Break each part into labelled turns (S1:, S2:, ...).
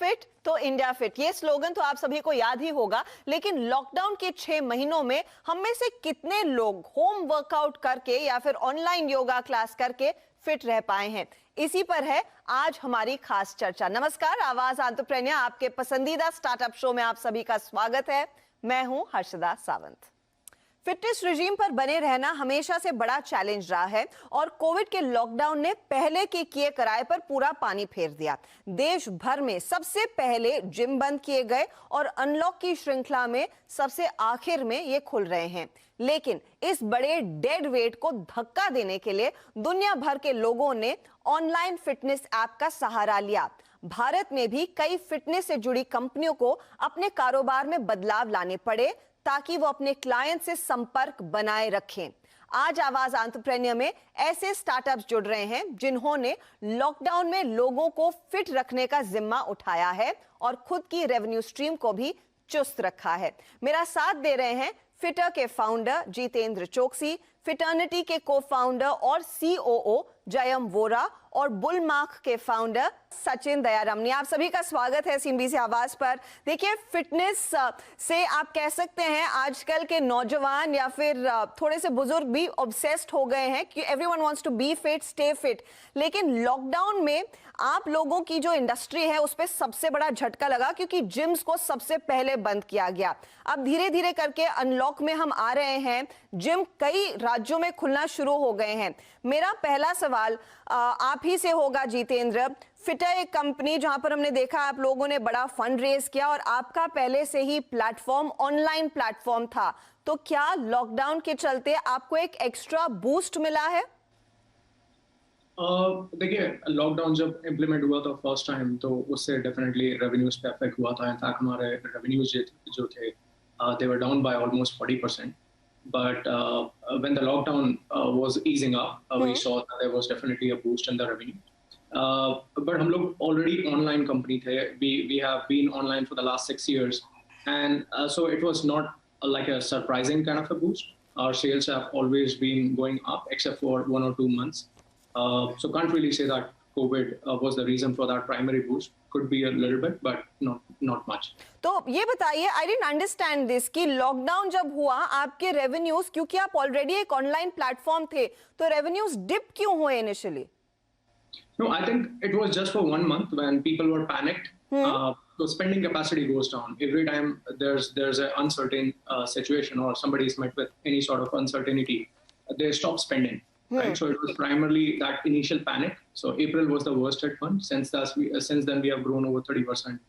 S1: Fit तो India fit, ये slogan तो आप सभी को याद ही होगा। लेकिन लॉकडाउन के 6 महीनों में हम में से कितने लोग होम वर्कआउट करके या फिर ऑनलाइन योगा क्लास करके फिट रह पाए हैं, इसी पर है आज हमारी खास चर्चा। नमस्कार, आवाज एंटरप्रेन्योर आपके पसंदीदा स्टार्टअप शो में आप सभी का स्वागत है। मैं हूं हर्षदा सावंत। फिटनेस रिजीम पर बने रहना हमेशा से बड़ा चैलेंज रहा है और कोविड के लॉकडाउन ने पहले के किए कराए पर पूरा पानी फेर दिया। देश भर में सबसे पहले जिम बंद किए गए और अनलॉक की श्रृंखला में सबसे आखिर में ये खुल रहे हैं। लेकिन इस बड़े डेड वेट को धक्का देने के लिए दुनिया भर के लोगों ने ऑनलाइन फिटनेस ऐप का सहारा लिया। भारत में भी कई फिटनेस से जुड़ी कंपनियों को अपने कारोबार में बदलाव लाने पड़े ताकि वो अपने क्लाइंट से संपर्क बनाए रखें। आज आवाज एंटरप्रेन्योर में ऐसे स्टार्टअप्स जुड़ रहे हैं जिन्होंने लॉकडाउन में लोगों को फिट रखने का जिम्मा उठाया है और खुद की रेवेन्यू स्ट्रीम को भी चुस्त रखा है। मेरा साथ दे रहे हैं फिटर के फाउंडर जितेंद्र चोकसी, फिटर्निटी के को फाउंडर और सीओओ जयम वोरा और बुलमार्क के फाउंडर सचिन दयारमनी। आप सभी का स्वागत है सीएनबीसी आवाज पर। देखिए, फिटनेस से आप कह सकते हैं आजकल के नौजवान या फिर थोड़े से बुजुर्ग भी ऑब्सेस्ड हो गए हैं कि everyone wants to be fit, stay fit. लेकिन लॉकडाउन में आप लोगों की जो इंडस्ट्री है उस पर सबसे बड़ा झटका लगा क्योंकि जिम्स को सबसे पहले बंद किया गया। अब धीरे धीरे करके अनलॉक में हम आ रहे हैं, जिम कई राज्यों में खुलना शुरू हो गए हैं। मेरा पहला सवाल आप ही से होगा जितेंद्र। फिटर एक कंपनी जहां पर हमने देखा आप लोगों ने बड़ा फंड रेज किया और आपका पहले से ही प्लेटफॉर्म ऑनलाइन प्लेटफॉर्म था, तो क्या लॉकडाउन के चलते आपको एक एक्स्ट्रा बूस्ट मिला है?
S2: देखिए, लॉकडाउन जब इम्प्लीमेंट हुआ था फर्स्ट टाइम तो उससे डेफिनेटली रेवेन्यूज पे अफेक्ट हुआ था। इनफैक्ट हमारे रेवेन्यूज जो थे they were down by almost 40%। But when the lockdown was easing up, we saw that there was definitely a boost in the revenue. But हम लोग already online company थे. We have been online for the last 6 years, and so it was not like a surprising kind of a boost. Our sales have always been going up, except for 1 or 2 months. So can't really say that COVID was the reason for that primary boost. Could be a little bit, but not much.
S1: तो ये बताइए, I didn't understand this कि lockdown जब हुआ आपके revenues, क्योंकि आप already एक ऑनलाइन प्लेटफॉर्म थे, तो रेवेन्यूज डिप क्यों हुए initially?
S2: No, I think it was just for 1 month when people were panicked. So spending capacity goes down every time there's an uncertain situation or somebody is met with any sort of uncertainty. They stop spending. Right, so it was primarily that initial panic. So April was the worst hit one. Since then we have grown over 30%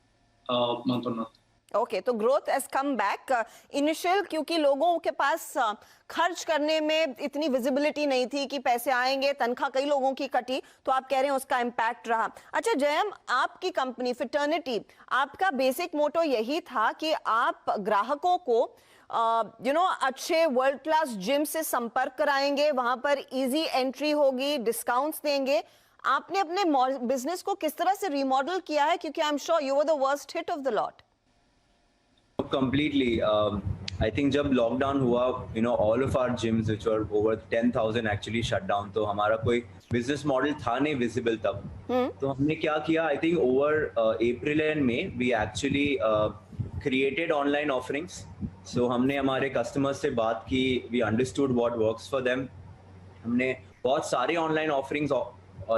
S2: month on month.
S1: Okay, तो growth has come back. Initial क्योंकि लोगों के पास खर्च करने में इतनी visibility नहीं थी कि पैसे आएंगे, तनख्वाह कई लोगों की कटी, तो आप कह रहे हैं उसका इम्पैक्ट रहा। अच्छा जयम, आपकी कंपनी फिटर्निटी, आपका बेसिक मोटो यही था कि आप ग्राहकों को अच्छे वर्ल्ड क्लास जिम से संपर्क कराएंगे, वहां पर इजी एंट्री होगी, डिस्काउंट्स देंगे। आपने अपने बिजनेस को किस तरह से रिमॉडल किया है, क्योंकि आई am sure you were the worst hit of the lot?
S3: Completely. I think जब लॉकडाउन हुआ, all of our gyms which were over 10,000 actually shut down. तो हमारा कोई बिजनेस मॉडल था नहीं विजिबल तब। तो हमने क्या किया, I think over April and May we actually created online offerings. So हमने हमारे कस्टमर्स से बात की, we understood what works for them. हमने बहुत सारे ऑनलाइन ऑफरिंग्स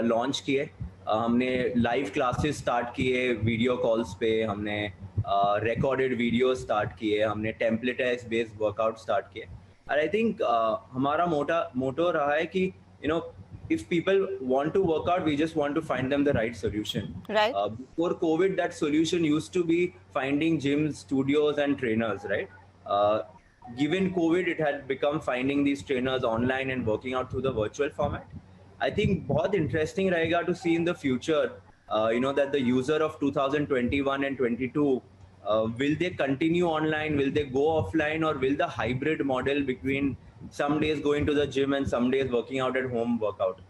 S3: लॉन्च किए। हमने लाइव क्लासेस स्टार्ट किए वीडियो कॉल्स पे, हमने रिकॉर्डेड वीडियो स्टार्ट किए, हमने टेम्पलेटाइज बेस्ड वर्कआउट स्टार्ट किए। और आई थिंक हमारा मोटो रहा है कि if people want to work out, we just want to find them the right solution.
S1: Right.
S3: Before COVID, that solution used to be finding gyms, studios, and trainers. Right. Given COVID, it had become finding these trainers online and working out through the virtual format. I think बहुत interesting रहेगा to see in the future, that the user of 2021 and 22, will they continue online, will they go offline, or will the hybrid model between some days going to the gym and some days working out at home workout?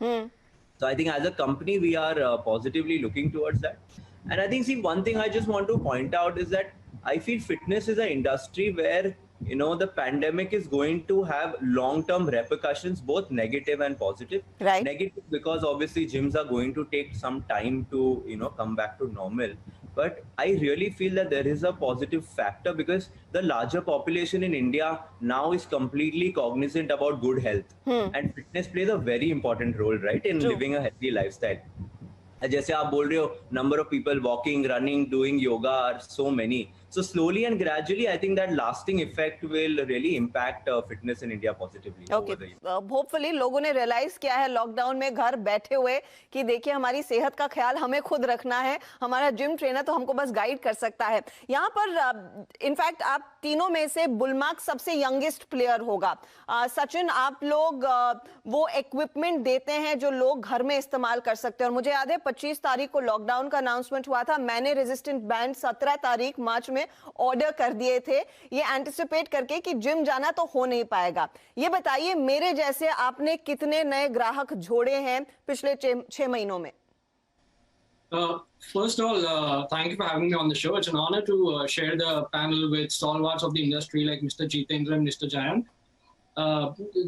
S3: So I think as a company, we are positively looking towards that. And I think, see, one thing I just want to point out is that I feel fitness is an industry where the pandemic is going to have long-term repercussions, both negative and positive.
S1: Right.
S3: Negative because obviously gyms are going to take some time to, come back to normal. But I really feel that there is a positive factor because the larger population in India now is completely cognizant about good health. And fitness plays a very important role, right, in
S1: True.
S3: living a healthy lifestyle. जैसे आप बोल रहे हो number of people walking, running, doing yoga are so many. So slowly and gradually, I think that lasting effect will really impact fitness in India positively
S1: okay,
S3: over the years.
S1: Hopefully लोगों ने realise किया है lockdown में घर बैठे हुए कि देखिए हमारी सेहत का ख्याल हमें खुद रखना है, हमारा जिम ट्रेनर तो हमको बस गाइड कर सकता है। यहाँ पर इनफैक्ट आप तीनों में से बुलमार्क सबसे यंगेस्ट प्लेयर होगा। सचिन, आप लोग वो इक्विपमेंट देते हैं जो लोग घर में इस्तेमाल कर सकते हैं, और मुझे याद है 25 तारीख को लॉकडाउन का अनाउंसमेंट हुआ था, मैंने रेजिस्टेंट बैंड 17 तारीख मार्च में ऑर्डर कर दिए थे, ये एंटिसिपेट करके कि जिम जाना तो हो नहीं पाएगा। ये बताइए मेरे जैसे आपने कितने नए ग्राहक जोड़े हैं पिछले 6 महीनों में?
S4: First of all, thank you for having me on the show. It's an honor to share the panel with stalwarts of the industry like Mr. Jitendra and Mr. Jayant.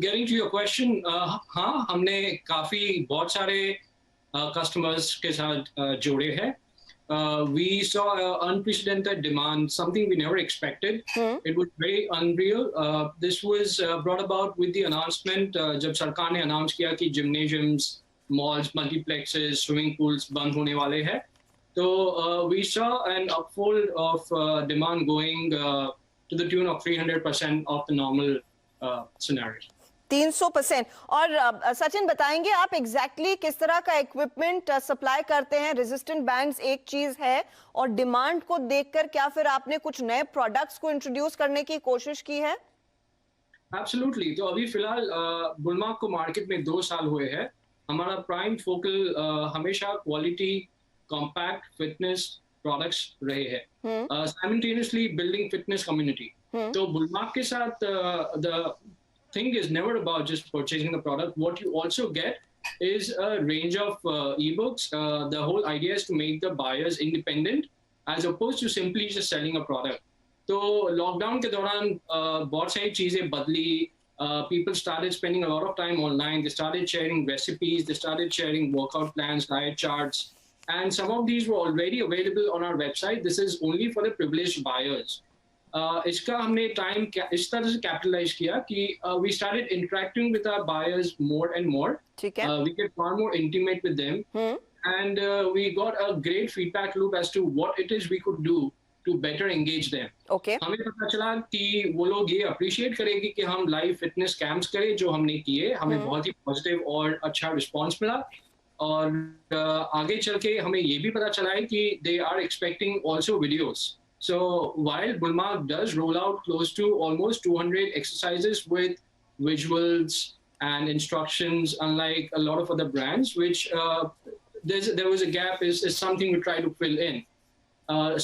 S4: Getting to your question, हाँ, हमने काफी बहुत सारे customers के साथ जुड़े हैं. We saw unprecedented demand, something we never expected. It was very unreal. This was brought about with the announcement जब सरकार ने announce किया कि gymnasiums, malls, multiplexes, swimming pools बंद होने वाले हैं. So we saw an upfold of demand going to the tune of 300% of the normal scenarios.
S1: 300%। और सचिन बताएंगे आप एग्जैक्टली किस तरह का इक्विपमेंट सप्लाई करते हैं? रेजिस्टेंट बैंड्स एक चीज है, और डिमांड को देखकर क्या फिर आपने कुछ नए प्रोडक्ट्स को इंट्रोड्यूस करने की कोशिश की है?
S4: Absolutely. तो अभी फिलहाल बुलमार्क को मार्केट में 2 साल हुए हैं. हमारा प्राइम फोकल हमेशा क्वालिटी, कॉम्पैक्ट फिटनेस प्रोडक्ट्स रहे हैं, साइमल्टेनियसली बिल्डिंग फिटनेस कम्युनिटी. तो बुलमार्क के साथ the thing is never about just purchasing the product. What you also get is a range of ebooks. The whole idea is to make the buyers independent as opposed to simply just selling a product. So lockdown के दौरान बहुत सारी चीजें बदली. People started spending a lot of time online. They started sharing recipes. They started sharing workout plans, diet charts, and some of these were already available on our website. This is only for the privileged buyers. इसका हमने time इस तरह से capitalise किया कि we started interacting with our buyers more and more.
S1: ठीक है।
S4: We get far more intimate with them, and we got a great feedback loop as to what it is we could do to better engage them.
S1: Okay.
S4: हमें पता चला कि वो लोग ये appreciate करेंगे कि हम लाइव फिटनेस कैंप्स करें जो हमने किए, हमें बहुत ही पॉजिटिव और अच्छा रिस्पॉन्स मिला. और आगे चल के हमें ये भी पता चला है कि they are expecting also videos. So while Bullmark does roll out close to almost 200 exercises with visuals and instructions, unlike a lot of other brands, which there was a gap, is something we try to fill in.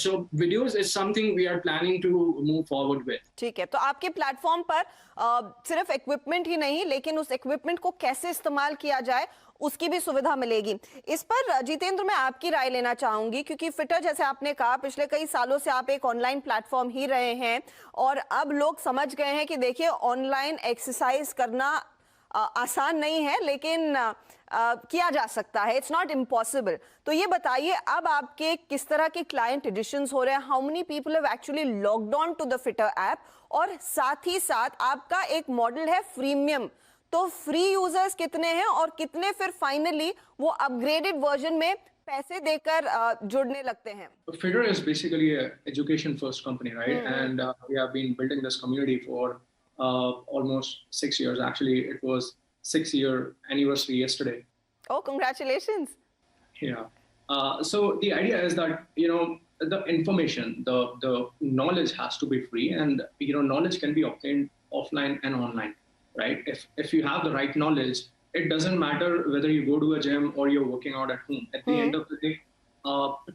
S4: So videos is something we are planning to move forward with.
S1: ठीक है, तो आपके platform पर सिर्फ equipment ही नहीं, लेकिन उस equipment को कैसे इस्तेमाल किया जाए उसकी भी सुविधा मिलेगी. इस पर जितेंद्र मैं आपकी राय लेना चाहूंगी, क्योंकि फिटर जैसे आपने कहा पिछले कई सालों से आप एक ऑनलाइन प्लेटफॉर्म ही रहे हैं, और अब लोग समझ गए हैं कि देखिए ऑनलाइन एक्सरसाइज करना आसान नहीं है, लेकिन किया जा सकता है, इट्स नॉट इम्पॉसिबल. तो ये बताइए अब आपके किस तरह के क्लाइंट एडिशंस हो रहे हैं, how many people have actually logged on to the Fittr app, और साथ ही साथ आपका एक मॉडल है फ्रीमियम, तो फ्री यूजर्स कितने हैं और कितने फिर फाइनली वो अपग्रेडेड वर्जन में पैसे देकर जुड़ने लगते हैं?
S2: Fitter is basically an education first company, right? And we have been building this community for almost 6 years. Actually, it was 6-year anniversary yesterday.
S1: Oh, congratulations.
S2: Yeah. So the idea is that, you know, the information, the knowledge has to be free, and, you know, knowledge can be obtained offline and online, right? If you have the right knowledge, it doesn't matter whether you go to a gym or you're working out at home. At the end of the day,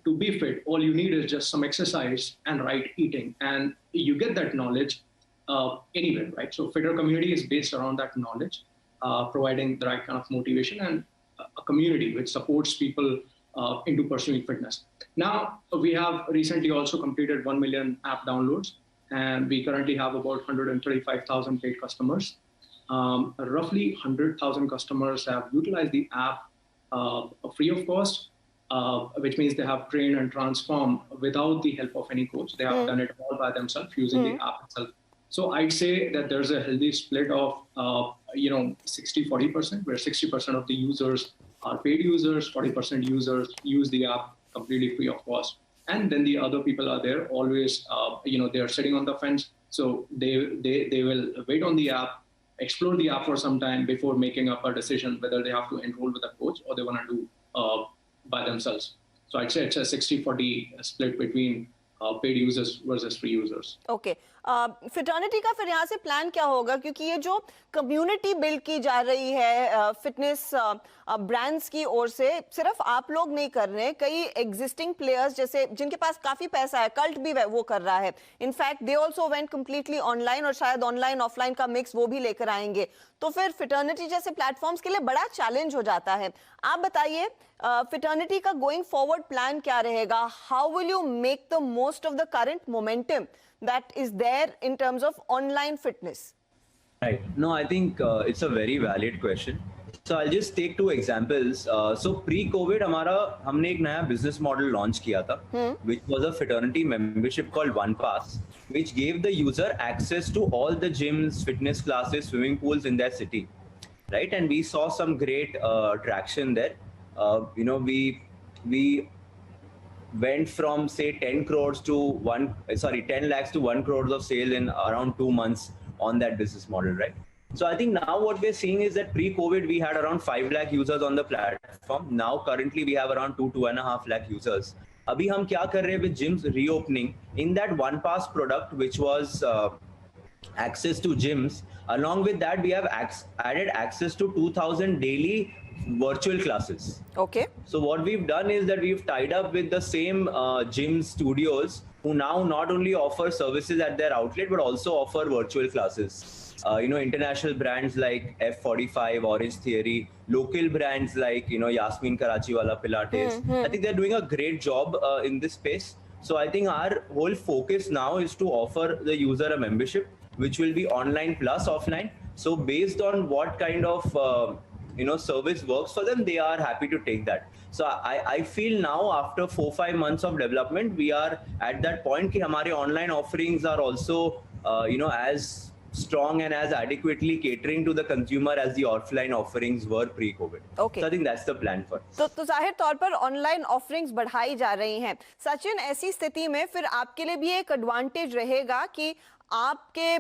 S2: to be fit, all you need is just some exercise and right eating, and you get that knowledge anywhere, right? So Fitter community is based around that knowledge, providing the right kind of motivation and a community which supports people into pursuing fitness. Now, we have recently also completed 1 million app downloads, and we currently have about 135,000 paid customers. Roughly 100,000 customers have utilized the app free of cost. which means they have trained and transformed without the help of any coach. They have done it all by themselves using the app itself. So I'd say that there's a healthy split of 60-40%, where 60% of the users are paid users, 40% users use the app completely free of cost. And then the other people are there always, they're sitting on the fence. So they will wait on the app, explore the app for some time before making up a decision whether they have to enroll with a coach or they want to do by themselves. So I'd say it's a 60-40 split between paid users versus free users.
S1: Okay फिटर्निटी का फिर यहाँ से plan क्या होगा, क्योंकि ये जो community build की जा रही है फिटनेस ब्रांड्स की ओर से, सिर्फ आप लोग नहीं कर रहे हैं, कई एग्जिस्टिंग प्लेयर्स जैसे जिनके पास काफी पैसा है, कल्ट भी वो कर रहा है, in fact they also went completely online और शायद ऑनलाइन ऑफलाइन का मिक्स वो भी लेकर आएंगे, तो फिर फिटर्निटी जैसे प्लेटफॉर्म्स के लिए बड़ा चैलेंज हो जाता है। आप बताइए फिटर्निटी का गोइंग फॉरवर्ड प्लान क्या रहेगा? How will you make the most of the current momentum that is there in terms of online fitness?
S3: Right. No, I think it's a very valid question. So I'll just take two examples. So pre-COVID हमने एक नया business model launch किया था, which was a fraternity membership called OnePass, which gave the user access to all the gyms, fitness classes, swimming pools in their city, right? And we saw some great traction there. We went from say 10 crores to 10 lakhs to 1 crores of sale in around 2 months on that business model, right? So I think now what we're seeing is that pre-COVID we had around 5 lakh users on the platform. Now currently we have around 2.5 lakh users. Abhi hum kya kar rahe with gyms reopening? In that OnePass product, which was access to gyms, along with that we have added access to 2,000 daily virtual classes.
S1: Okay.
S3: So what we've done is that we've tied up with the same gym studios who now not only offer services at their outlet but also offer virtual classes. International brands like F45, Orange Theory, local brands like Yasmin Karachiwala Pilates. I think they're doing a great job in this space. So I think our whole focus now is to offer the user a membership which will be online plus offline. So based on what kind of service works for them, they are happy to take that. So I feel now after 4-5 months of development, we are at that point कि हमारे online offerings are also as strong and as adequately catering to the consumer as the offline offerings were pre-COVID.
S1: Okay.
S3: So I think that's the plan for us.
S1: तो जाहिर तौर पर online offerings बढ़ाई जा रही हैं। सचिन, ऐसी स्थिति में फिर आपके लिए भी एक एडवांटेज रहेगा कि आपके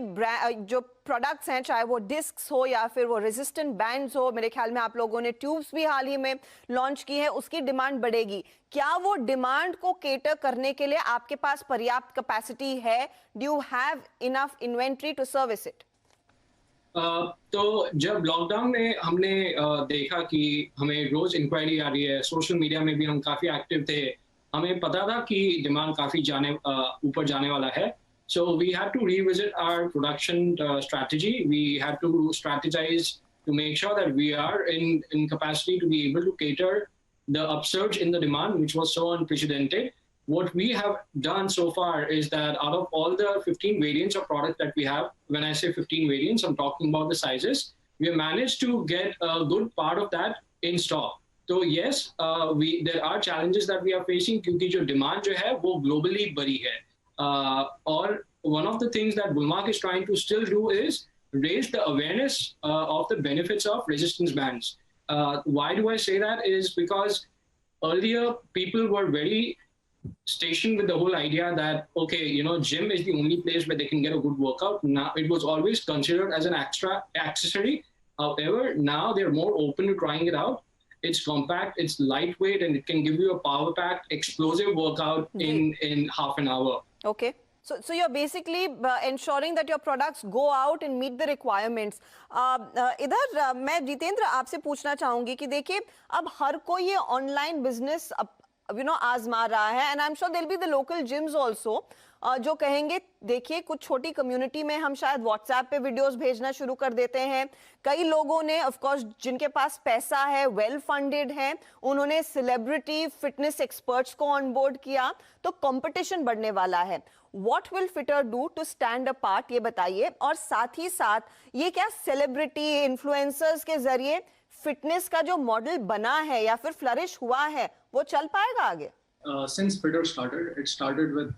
S1: जो प्रोडक्ट्स हैं, चाहे वो डिस्क्स हो या फिर वो रेजिस्टेंट बैंड्स हो, मेरे ख्याल में आप लोगों ने ट्यूब्स भी हाल ही में लॉन्च की है, उसकी डिमांड बढ़ेगी। क्या वो डिमांड को केटर करने के लिए आपके पास पर्याप्त कैपेसिटी है? Do you have enough inventory to service it?
S4: तो जब लॉकडाउन में हमने देखा कि हमें रोज इंक्वायरी आ रही है, सोशल मीडिया में भी हम काफी एक्टिव थे, हमें पता था कि डिमांड काफी ऊपर जाने वाला है। So we had to revisit our production strategy. We had to strategize to make sure that we are in capacity to be able to cater the upsurge in the demand, which was so unprecedented. What we have done so far is that out of all the 15 variants of product that we have, when I say 15 variants, I'm talking about the sizes, we have managed to get a good part of that in stock. So yes, there are challenges that we are facing क्योंकि जो demand जो है वो globally बड़ी है. Or one of the things that Bullmark is trying to still do is raise the awareness of the benefits of resistance bands. Why do I say that? Is because earlier people were very stationed with the whole idea that, okay, gym is the only place where they can get a good workout. Now it was always considered as an extra accessory. However, now they're more open to trying it out. It's compact, it's lightweight, and it can give you a power-packed, explosive workout in half an hour.
S1: Okay. So you're basically ensuring that your products go out and meet the requirements. इधर मैं जितेंद्र आपसे पूछना चाहूंगी कि देखिए अब हर कोई ये ऑनलाइन बिजनेस आजमा रहा है, and I am sure there will be the local gyms also जो कहेंगे देखिए कुछ छोटी कम्युनिटी में हम शायद व्हाट्सएप पे वीडियोस भेजना शुरू कर देते हैं। कई लोगों ने ऑफ कोर्स जिनके पास पैसा है, वेल फंडेड है, उन्होंने सेलिब्रिटी फिटनेस एक्सपर्ट्स को ऑन बोर्ड किया, तो कंपटीशन बढ़ने वाला है। What will Fittr do to stand apart, ये बताइए। और साथ ही साथ ये क्या सेलिब्रिटी इन्फ्लुएंसर्स के जरिए फिटनेस का जो मॉडल बना है या फिर फ्लरिश हुआ है वो चल पाएगा आगे?
S2: Since Twitter started, it started with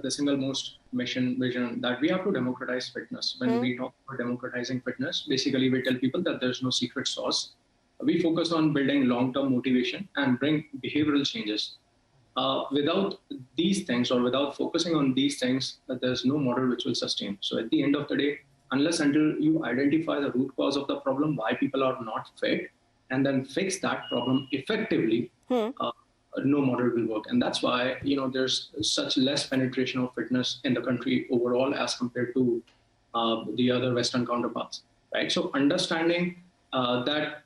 S2: the single most mission vision that we have to democratize fitness. When we talk about democratizing fitness, basically we tell people that there's no secret sauce. We focus on building long-term motivation and bring behavioral changes. Without these things or without focusing on these things, there's no model which will sustain. So at the end of the day, unless until you identify the root cause of the problem, why people are not fit, and then fix that problem effectively, no model will work. And that's why, there's such less penetration of fitness in the country overall as compared to the other Western counterparts, right? So understanding that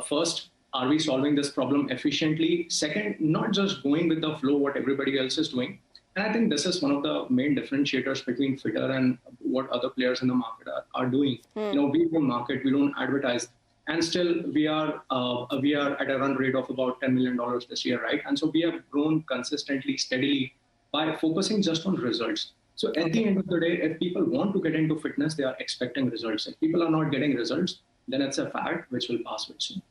S2: first, are we solving this problem efficiently? Second, not just going with the flow, what everybody else is doing. And I think this is one of the main differentiators between Fitter and what other players in the market are doing. We don't market, we don't advertise. And still, we are at a run rate of about $10 million this year, right? And so we have grown consistently, steadily by focusing just on results. So at the end of the day, if people want to get into fitness, they are expecting results. If people are not getting results, then it's a fad which will pass very soon.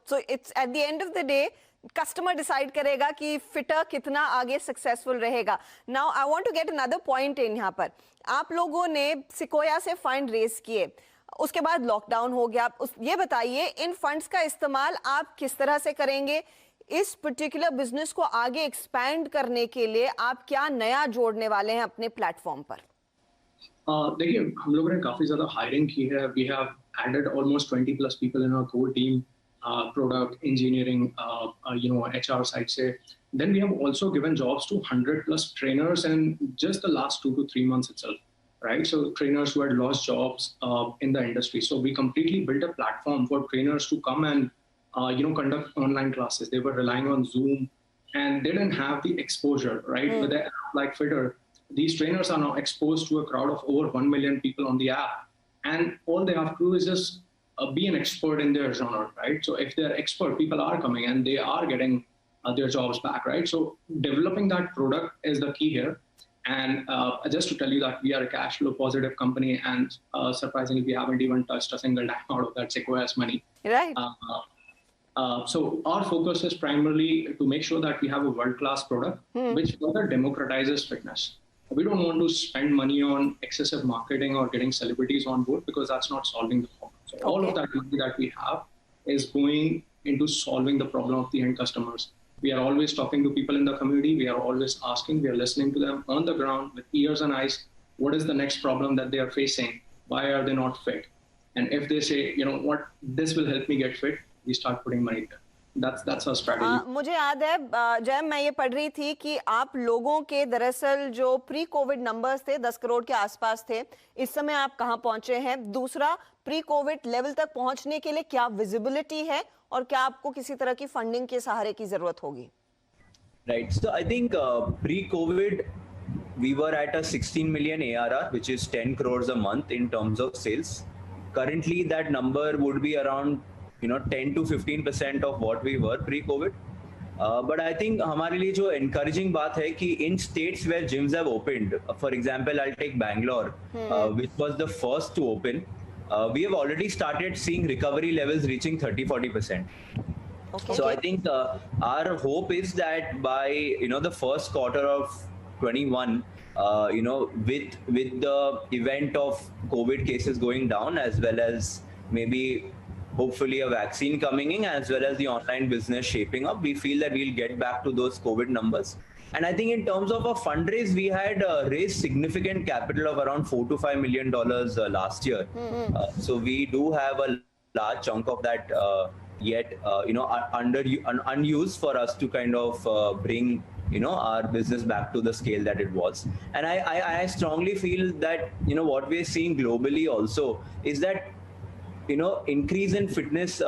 S1: So it's at the end of the day, customer decide करेगा कि fitter कितना आगे successful रहेगा. Now I want to get another point in यहाँ पर. आप लोगों ने सिकोया से फंड रेज किए, उसके बाद लॉकडाउन हो गया. ये बताइए इन फंड्स का इस्तेमाल आप किस तरह से करेंगे? इस पर्टिकुलर बिजनेस को आगे एक्सपैंड करने के लिए आप क्या नया जोड़ने वाले हैं अपने प्लेटफॉर्म पर?
S2: देखिए, हम लोगों ने काफी ज्यादा हायरिंग की है. We have added almost 20+ people in our core team, product engineering, HR side से. Then we have also given jobs to 100+ trainers in just the last 2 to 3 months itself. Right, so trainers who had lost jobs in the industry. So we completely built a platform for trainers to come and conduct online classes. They were relying on Zoom, and they didn't have the exposure. Right, with the app like Fitter, these trainers are now exposed to a crowd of over 1 million people on the app, and all they have to do is just be an expert in their genre. Right, so if they're expert, people are coming and they are getting their jobs back. Right, so developing that product is the key here. And just to tell you that we are a cash flow positive company, and surprisingly, we haven't even touched a single dime out of that Sequoia's money.
S1: Right.
S2: So our focus is primarily to make sure that we have a world-class product which further democratizes fitness. We don't want to spend money on excessive marketing or getting celebrities on board, because that's not solving the problem. So all of that money that we have is going into solving the problem of the end customers. We are always talking to people in the community. We are always asking, we are listening to them on the ground with ears and eyes. What is the next problem that they are facing? Why are they not fit? And if they say, what, this will help me get fit, we start putting money there. That's our strategy.
S1: मुझे याद है जय, मैं ये पढ़ रही थी कि आप लोगों के दरअसल जो प्री कोविड नंबर्स थे 10 करोड़ के आसपास थे. इस समय आप कहां पहुंचे हैं? दूसरा, प्री कोविड लेवल तक पहुंचने के लिए क्या विजिबिलिटी है और क्या आपको किसी तरह की फंडिंग के सहारे की जरूरत होगी?
S3: Right. So I think pre-COVID we were at a 16 million ARR, which is 10 crores a month in terms of sales. Currently, that number would be around 10 to 15% of what we were pre-COVID. But I think हमारे लिए जो encouraging बात है कि in states where gyms have opened, for example, I'll take Bangalore, which was the first to open. We have already started seeing recovery levels reaching 30-40%.
S1: Okay.
S3: So I think our hope is that by the first quarter of 21, with the event of COVID cases going down, as well as maybe hopefully a vaccine coming in, as well as the online business shaping up, we feel that we'll get back to those COVID numbers. And I think in terms of a fundraise, we had raised significant capital of around $4 to $5 million last year. So we do have a large chunk of that yet, unused for us to kind of bring, our business back to the scale that it was. And I strongly feel that, what we're seeing globally also is that, increase in fitness,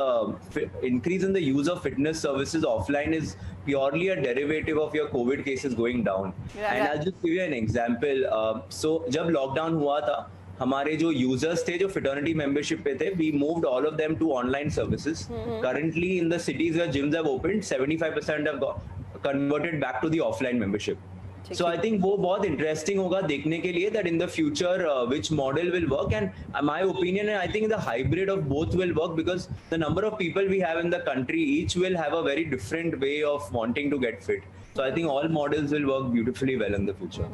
S3: increase in the use of fitness services offline is purely a derivative of your COVID cases going down. And I'll just give you an example. So जब lockdown हुआ था, हमारे जो users थे जो fraternity membership पे थे, we moved all of them to online services. Currently in the cities where gyms have opened, 75% have converted back to the offline membership. So I think वो बहुत interesting होगा देखने के लिए that in the future which model will work, and my opinion and I think the hybrid of both will work because the number of people we have in the country each will have a very different way of wanting to get fit. So I think all models will work beautifully well in the future.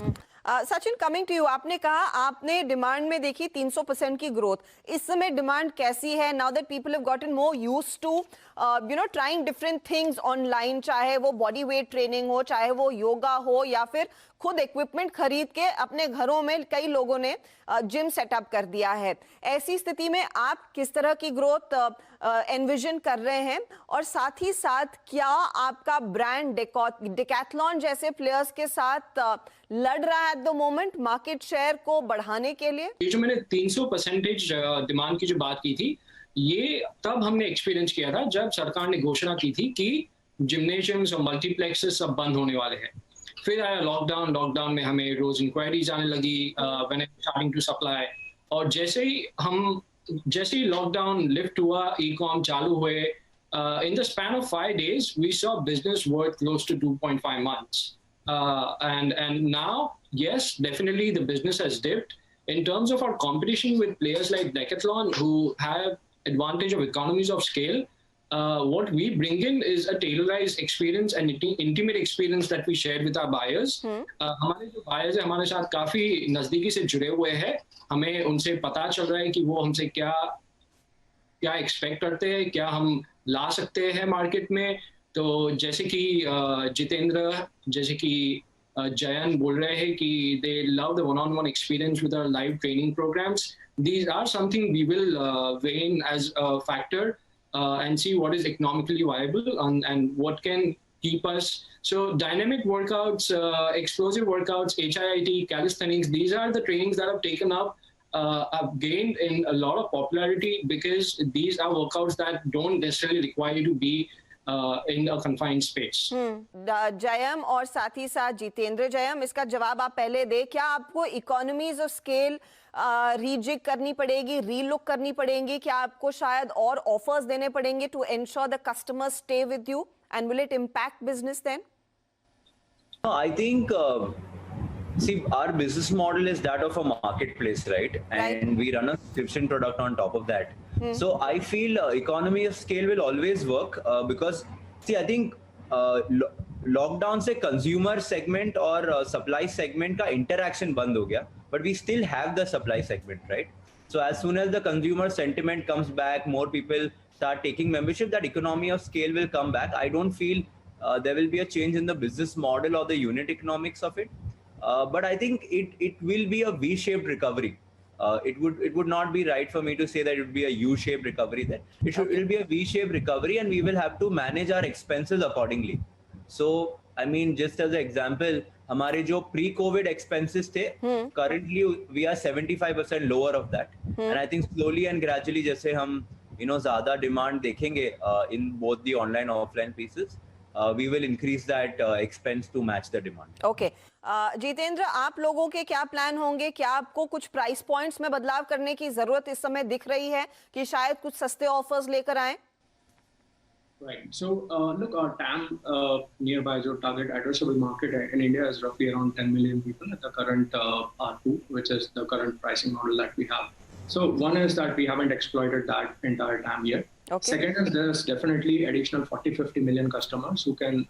S1: Sachin, coming to you, आपने कहा आपने demand में देखी 300% की growth. इस समय demand कैसी है now that people have gotten more used to trying different things online, चाहे वो बॉडी वेट ट्रेनिंग हो, चाहे वो योगा हो, या फिर खुद इक्विपमेंट खरीद के अपने घरों में कई लोगों ने जिम सेटअप कर दिया है. ऐसी स्थिति में आप किस तरह की ग्रोथ एनविजन कर रहे हैं, और साथ ही साथ क्या आपका ब्रांड डेकैथलॉन जैसे प्लेयर्स के साथ लड़ रहा है at the moment market share को बढ़ाने के लिए?
S4: ये जो मैंने 300% डिमांड की जो बात की थी, ये तब हमने एक्सपीरियंस किया था जब सरकार ने घोषणा की थी कि जिम्नेशियम्स और मल्टीप्लेक्सेस सब बंद होने वाले हैं. फिर आया लॉकडाउन में हमें रोज इंक्वायरीज आने लगी व्हेन स्टार्टिंग टू सप्लाई, और जैसे ही लॉकडाउन लिफ्ट हुआ, ई-कॉम चालू हुए, in the span of 5 days we saw business worth close to 2.5 months, and now yes, definitely the business has dipped. In terms of our competition with players like Decathlon who have advantage of economies of scale, what we bring in is a tailorized experience and intimate experience that we share with our buyers. हमारे जो buyers हैं हमारे साथ काफी नजदीकी से जुड़े हुए हैं. हमें उनसे पता चल रहा है कि वो हमसे क्या एक्सपेक्ट करते हैं, क्या हम ला सकते हैं मार्केट में. तो जैसे कि जितेंद्र, जैसे कि जयन बोल रहे हैं कि they love the one-on-one experience with our live training programs. These are something we will weigh in as a factor and see what is economically viable and what can keep us. So dynamic workouts, explosive workouts, HIIT, calisthenics, these are the trainings that have taken up, have gained in a lot of popularity because these are workouts that don't necessarily require you to be in a confined space.
S1: Jayam और साथ ही साथ जितेंद्र. जयम, इसका जवाब आप पहले दे. क्या आपको economies of scale रीजिग करनी पड़ेगी, रीलुक करनी पड़ेगी? क्या आपको शायद और ऑफर्स देने पड़ेंगे to ensure the customers stay with you, and will it impact business then?
S3: I think see, our business model is that of a marketplace, right? And we run a subscription product on top of that. So I feel economy of scale will always work because see, I think lockdown से consumer segment और supply segment का interaction बंद हो गया, but we still have the supply segment, right? So as soon as the consumer sentiment comes back, more people start taking membership, that economy of scale will come back. I don't feel there will be a change in the business model or the unit economics of it. But I think it will be a V-shaped recovery. It would not be right for me to say that it would be a U-shaped recovery. Then it will be a V-shaped recovery, and we will have to manage our expenses accordingly. So I mean, just as an example, हमारे जो pre-COVID expenses थे, currently we are 75% lower of that, and I think slowly and gradually जैसे हम ज़्यादा demand देखेंगे in both the online and offline pieces, we will increase that expense to match the demand.
S1: Okay. Jitendra, आप लोगों के क्या plan होंगे? क्या आपको कुछ प्राइस पॉइंट्स में बदलाव करने की जरूरत इस समय दिख रही है कि शायद कुछ सस्ते ऑफर्स लेकर आए?
S2: Right. So look, our TAM nearby, जो target addressable market in India is roughly around 10 million people at the current ARPU, which is the current pricing model that we have. So one is that we haven't exploited that entire TAM yet. Okay. Second is there's definitely additional 40-50 million customers who can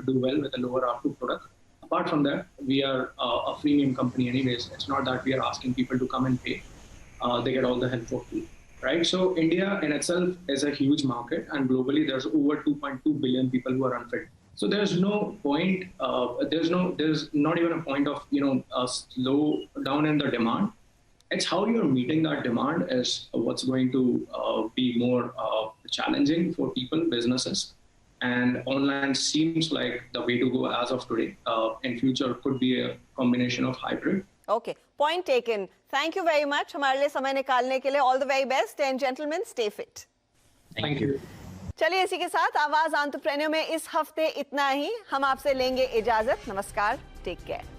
S2: do well with a lower ARPU product. Apart from that, we are a freemium company anyways. It's not that we are asking people to come and pay. They get all the help for free. Right, so India in itself is a huge market, and globally there's over 2.2 billion people who are unfit. So there's no point. There's not even a point of slow down in the demand. It's how you're meeting that demand is what's going to be more challenging for people, businesses, and online seems like the way to go as of today. In future could be a combination of hybrid.
S1: Okay, point taken. Thank you very much हमारे लिए समय निकालने के लिए. All the very best and gentlemen, stay fit.
S2: Thank you.
S1: चलिए, इसी के साथ आवाज एंटरप्रेन्योर में इस हफ्ते इतना ही. हम आपसे लेंगे इजाजत. नमस्कार, टेक केयर.